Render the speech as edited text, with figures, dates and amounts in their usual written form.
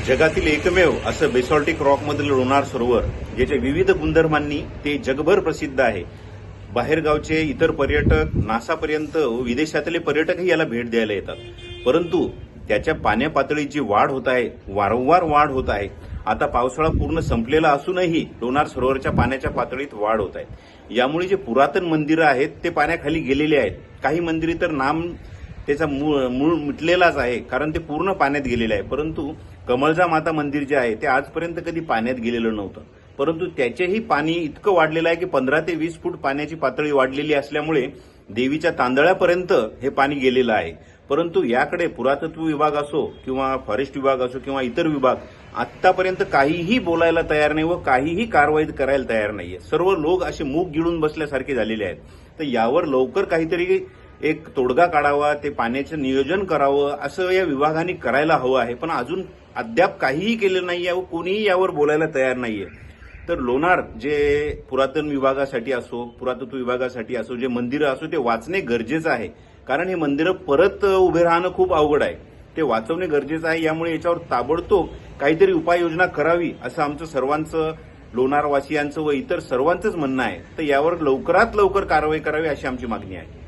जगातील एकमेव असं बेसॉल्टिक रॉकमधील लोणार सरोवर ज्याच्या विविध गुणधर्मांनी ते जगभर प्रसिद्ध आहे। बाहेरगावचे इतर पर्यटक, नासापर्यंत विदेशातले पर्यटकही याला भेट द्यायला येतात। परंतु त्याच्या पाण्या पातळीत जी वाढ होत आहे, वारंवार वाढ होत आहे। आता पावसाळा पूर्ण संपलेला असूनही लोणार सरोवरच्या पाण्याच्या पातळीत वाढ होत आहे। यामुळे जे पुरातन मंदिरं आहेत ते पाण्याखाली गेलेले आहेत। काही मंदिरे तर त्याचा मूळ मिटलेलाच आहे, कारण ते पूर्ण पाण्यात गेलेले आहे। परंतु कमळजा माता मंदिर जे आहे ते आजपर्यंत कधी पाण्यात गेलेलं नव्हतं, परंतु त्याचेही पाणी इतकं वाढलेलं आहे की 15 ते 20 फूट पाण्याची पातळी वाढलेली असल्यामुळे देवीच्या तांदळापर्यंत हे पाणी गेलेलं आहे। परंतु याकडे पुरातत्व विभाग असो किंवा फॉरेस्ट विभाग असो किंवा इतर विभाग आतापर्यंत काहीही बोलायला तयार नाही व काहीही कारवाई करायला तयार नाहीये। सर्व लोक असे मूग गिळून बसल्यासारखे झालेले आहेत। तर यावर लवकर काहीतरी एक तोडगा काढावा, ते पाण्याचं नियोजन करावं असं या विभागाने करायला हवं आहे। पण अजून अद्याप काहीही केलं नाहीये व कोणीही यावर बोलायला तयार नाहीये। तर लोणार जे पुरातन विभागासाठी असो, पुरातत्व विभागासाठी असो, जे मंदिरं असो ते वाचणे गरजेचं आहे, कारण हे मंदिरं परत उभे राहणं खूप अवघड आहे। ते वाचवणे गरजेचं आहे। यामुळे याच्यावर ताबडतोब काहीतरी उपाययोजना करावी असं आमचं सर्वांचं, लोणारवासियांचं व इतर सर्वांचंच म्हणणं आहे। तर यावर लवकरात लवकर कारवाई करावी अशी आमची मागणी आहे।